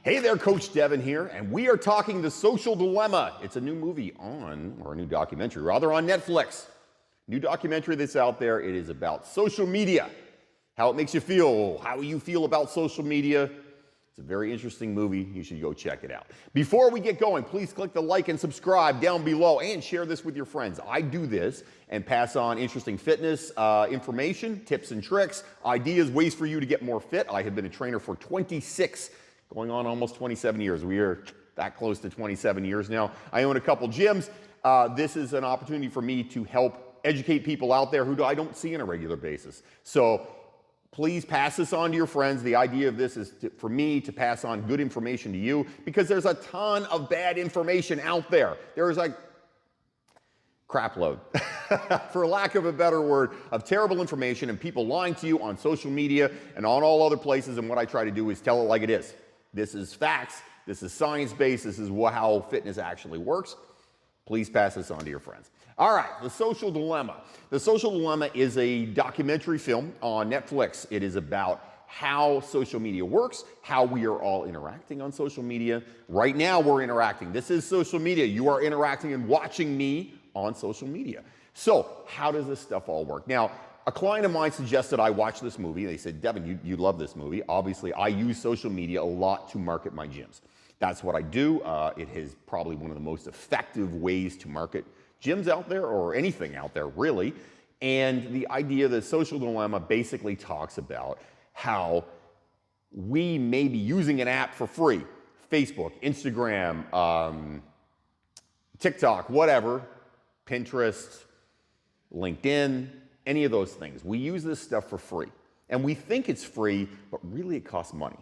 Hey there, Coach Devin here, and we are talking The Social Dilemma. It's a new movie or a new documentary, rather, on Netflix. New documentary that's out there. It is about social media, how it makes you feel, how you feel about social media. It's a very interesting movie. You should go check it out. Before we get going, please click the like and subscribe down below and share this with your friends. I do this and pass on interesting fitness information, tips and tricks, ideas, ways for you to get more fit. I have been a trainer for 26, going on almost 27 years. We are that close to 27 years now. I own a couple gyms. This is an opportunity for me to help educate people out there who I don't see on a regular basis. So please pass this on to your friends. The idea of this is for me to pass on good information to you because there's a ton of bad information out there. There's a crap load, for lack of a better word, of terrible information and people lying to you on social media and on all other places. And what I try to do is tell it like it is. This is facts. This is science-based. This is how fitness actually works. Please pass this on to your friends. All right, The Social Dilemma. The Social Dilemma is a documentary film on Netflix. It is about how social media works, how we are all interacting on social media. Right now, we're interacting. This is social media. You are interacting and watching me on social media. So how does this stuff all work? Now, a client of mine suggested I watch this movie. They said, Devin, you love this movie. Obviously, I use social media a lot to market my gyms. That's what I do. It is probably one of the most effective ways to market gyms out there, or anything out there, really. And the idea that Social Dilemma basically talks about how we may be using an app for free. Facebook, Instagram, TikTok, whatever, Pinterest, LinkedIn, any of those things. We use this stuff for free. And we think it's free, but really it costs money.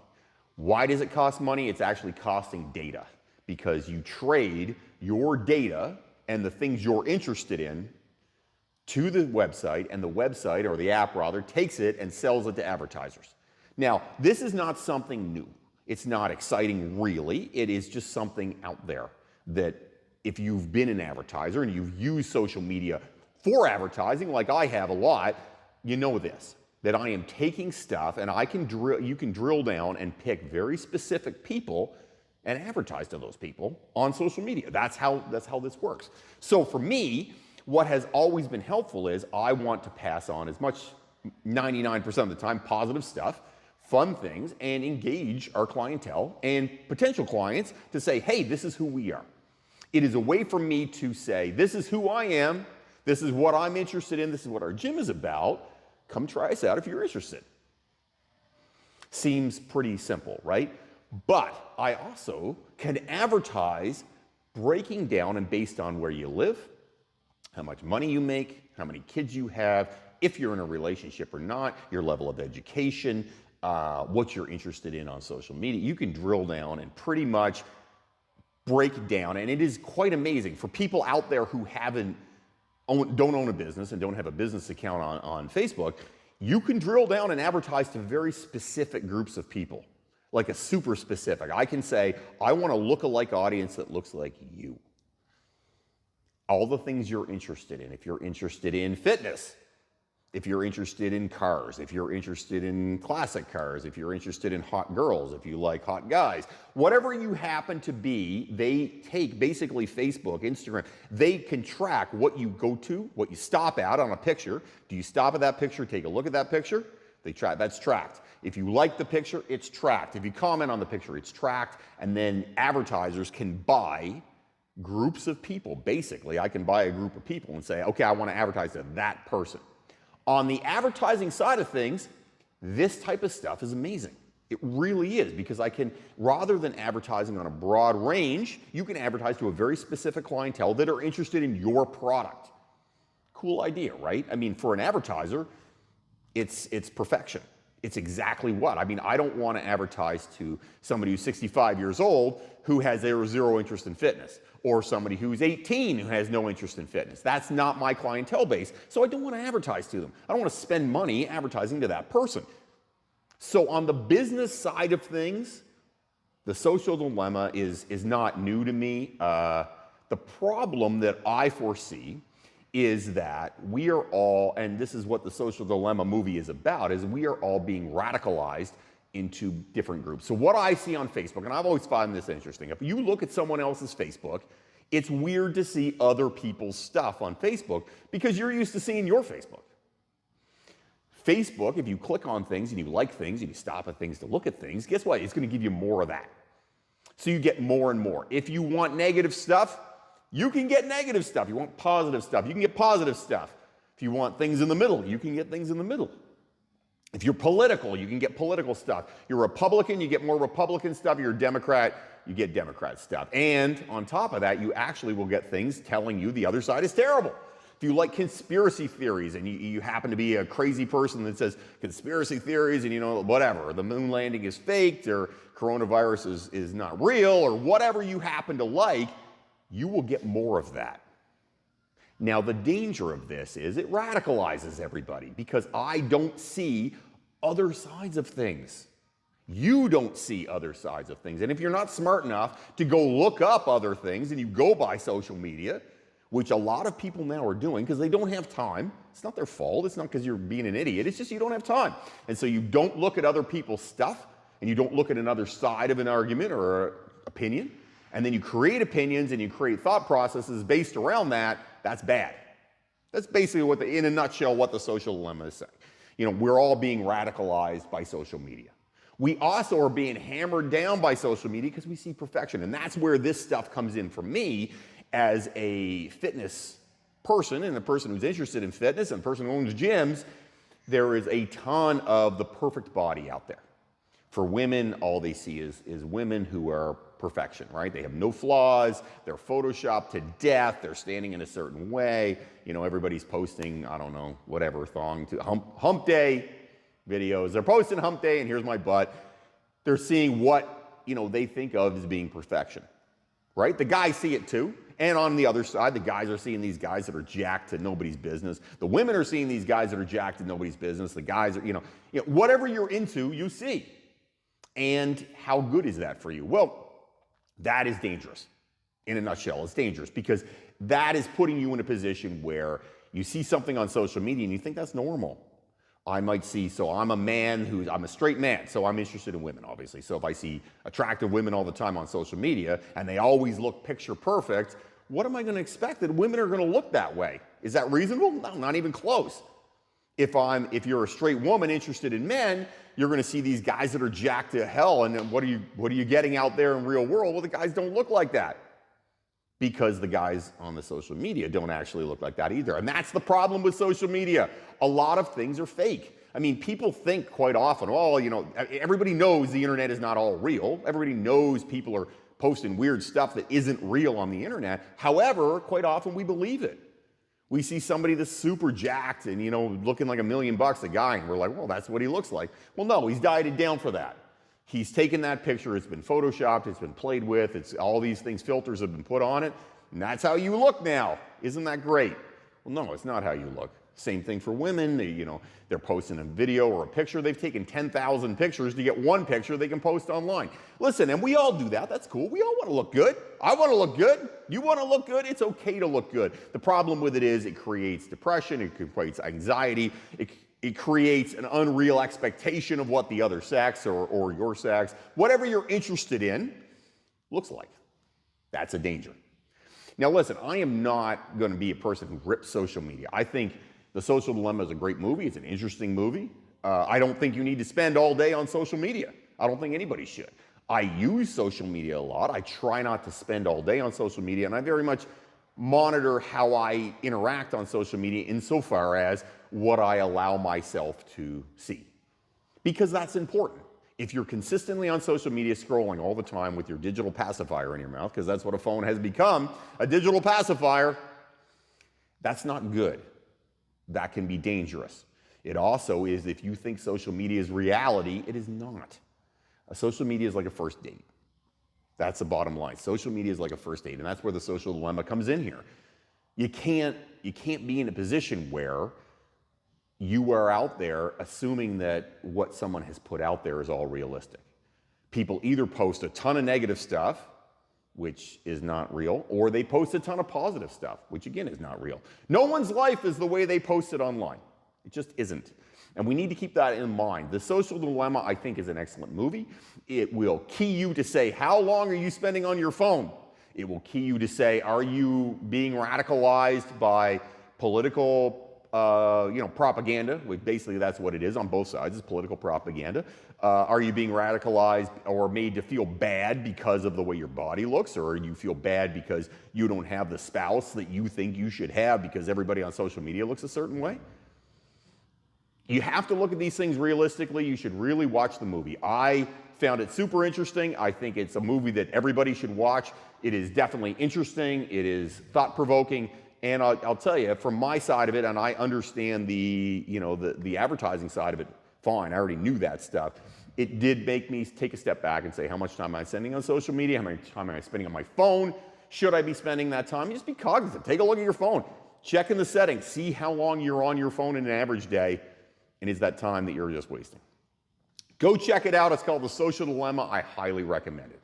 Why does it cost money? It's actually costing data, because you trade your data and the things you're interested in to the website, and the website, or the app rather, takes it and sells it to advertisers. Now, this is not something new. It's not exciting, really. It is just something out there that if you've been an advertiser and you've used social media for advertising, like I have a lot, you know this, that I am taking stuff and you can drill down and pick very specific people and advertise to those people on social media. That's how this works. So for me, what has always been helpful is I want to pass on as much, 99% of the time, positive stuff, fun things, and engage our clientele and potential clients to say, hey, this is who we are. It is a way for me to say, this is who I am, this is what I'm interested in, this is what our gym is about. Come try us out if you're interested. Seems pretty simple, right? But I also can advertise breaking down and based on where you live, how much money you make, how many kids you have, if you're in a relationship or not, your level of education, what you're interested in on social media. You can drill down and pretty much break down, and it is quite amazing for people out there who don't own a business and don't have a business account on Facebook. You can drill down and advertise to very specific groups of people. Like a super specific. I can say, I want a look-alike audience that looks like you. All the things you're interested in. If you're interested in fitness, if you're interested in cars, if you're interested in classic cars, if you're interested in hot girls, if you like hot guys, whatever you happen to be, they take basically Facebook, Instagram, they can track what you go to, what you stop at on a picture. Do you stop at that picture, take a look at that picture? That's tracked. If you like the picture, it's tracked. If you comment on the picture, it's tracked. And then advertisers can buy groups of people. Basically, I can buy a group of people and say, okay, I want to advertise to that person. On the advertising side of things, this type of stuff is amazing. It really is, because I can, rather than advertising on a broad range, you can advertise to a very specific clientele that are interested in your product. Cool idea, right? I mean, for an advertiser, it's perfection. It's exactly what. I mean, I don't want to advertise to somebody who's 65 years old who has zero interest in fitness, or somebody who's 18 who has no interest in fitness. That's not my clientele base, so I don't want to advertise to them. I don't want to spend money advertising to that person. So on the business side of things, the Social Dilemma is not new to me. The problem that I foresee is that we are all, and this is what the Social Dilemma movie is about, is we are all being radicalized into different groups. So what I see on Facebook, and I've always found this interesting, if you look at someone else's Facebook, it's weird to see other people's stuff on Facebook because you're used to seeing your Facebook. Facebook, if you click on things and you like things and you stop at things to look at things, guess what? It's going to give you more of that. So you get more and more. If you want negative stuff, you can get negative stuff. You want positive stuff, you can get positive stuff. If you want things in the middle, you can get things in the middle. If you're political, you can get political stuff. You're Republican, you get more Republican stuff. You're a Democrat, you get Democrat stuff. And on top of that, you actually will get things telling you the other side is terrible. If you like conspiracy theories and you happen to be a crazy person that says conspiracy theories and whatever, the moon landing is faked or coronavirus is not real or whatever you happen to like, you will get more of that. Now, the danger of this is it radicalizes everybody because I don't see other sides of things. You don't see other sides of things. And if you're not smart enough to go look up other things and you go by social media, which a lot of people now are doing because they don't have time. It's not their fault. It's not because you're being an idiot. It's just you don't have time. And so you don't look at other people's stuff and you don't look at another side of an argument or an opinion. And then you create opinions and you create thought processes based around that. That's bad. That's basically in a nutshell, what the social dilemma is saying. We're all being radicalized by social media. We also are being hammered down by social media because we see perfection. And that's where this stuff comes in for me as a fitness person and a person who's interested in fitness and a person who owns gyms. There is a ton of the perfect body out there. For women, all they see is women who are perfection, right? They have no flaws. They're photoshopped to death. They're standing in a certain way. Everybody's posting, I don't know, whatever thong to hump day videos. They're posting hump day and here's my butt. They're seeing what, they think of as being perfection, right? The guys see it too. And on the other side, the guys are seeing these guys that are jacked to nobody's business. The women are seeing these guys that are jacked to nobody's business. The guys are, whatever you're into, you see. And how good is that for you? Well, that is dangerous. In a nutshell, it's dangerous because that is putting you in a position where you see something on social media and you think that's normal. I might see, so I'm a straight man, so I'm interested in women, obviously. So if I see attractive women all the time on social media and they always look picture perfect, what am I going to expect that women are going to look that way? Is that reasonable? No, not even close. If you're a straight woman interested in men, you're going to see these guys that are jacked to hell. And then what are you getting out there in real world? Well, the guys don't look like that because the guys on the social media don't actually look like that either. And that's the problem with social media. A lot of things are fake. I mean, people think quite often, everybody knows the internet is not all real. Everybody knows people are posting weird stuff that isn't real on the internet. However, quite often we believe it. We see somebody that's super jacked and, looking like $1 million a guy, and we're like, well, that's what he looks like. Well, no, he's dieted down for that. He's taken that picture, it's been photoshopped, it's been played with, it's all these things, filters have been put on it, and that's how you look now. Isn't that great? Well, no, it's not how you look. Same thing for women. They're posting a video or a picture. They've taken 10,000 pictures to get one picture they can post online. Listen, and we all do that. That's cool. We all want to look good. I want to look good. You want to look good? It's okay to look good. The problem with it is it creates depression. It creates anxiety. It creates an unreal expectation of what the other sex or your sex, whatever you're interested in, looks like. That's a danger. Now, listen, I am not going to be a person who rips social media. I think The Social Dilemma is a great movie. It's an interesting movie. I don't think you need to spend all day on social media. I don't think anybody should. I use social media a lot. I try not to spend all day on social media, and I very much monitor how I interact on social media insofar as what I allow myself to see. Because that's important. If you're consistently on social media scrolling all the time with your digital pacifier in your mouth, because that's what a phone has become, a digital pacifier, that's not good. That can be dangerous. It also is, if you think social media is reality, it is not. Social media is like a first date. That's the bottom line. Social media is like a first date, and that's where the social dilemma comes in here. You can't be in a position where you are out there assuming that what someone has put out there is all realistic. People either post a ton of negative stuff, which is not real, or they post a ton of positive stuff, which again is not real. No one's life is the way they post it online. It just isn't. And we need to keep that in mind. The Social Dilemma, I think, is an excellent movie. It will key you to say, how long are you spending on your phone? It will key you to say, are you being radicalized by political propaganda? Basically, that's what it is on both sides. It's political propaganda. Are you being radicalized or made to feel bad because of the way your body looks? Or you feel bad because you don't have the spouse that you think you should have because everybody on social media looks a certain way? You have to look at these things realistically. You should really watch the movie. I found it super interesting. I think it's a movie that everybody should watch. It is definitely interesting. It is thought-provoking. And I'll tell you, from my side of it, and I understand the advertising side of it, fine, I already knew that stuff. It did make me take a step back and say, how much time am I spending on social media? How much time am I spending on my phone? Should I be spending that time? Just be cognizant. Take a look at your phone. Check in the settings. See how long you're on your phone in an average day, and is that time that you're just wasting? Go check it out. It's called The Social Dilemma. I highly recommend it.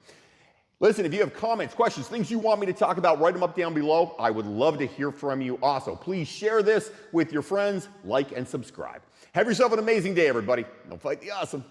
Listen, if you have comments, questions, things you want me to talk about, write them up down below. I would love to hear from you. Also, please share this with your friends, like and subscribe. Have yourself an amazing day, everybody. Don't fight the awesome.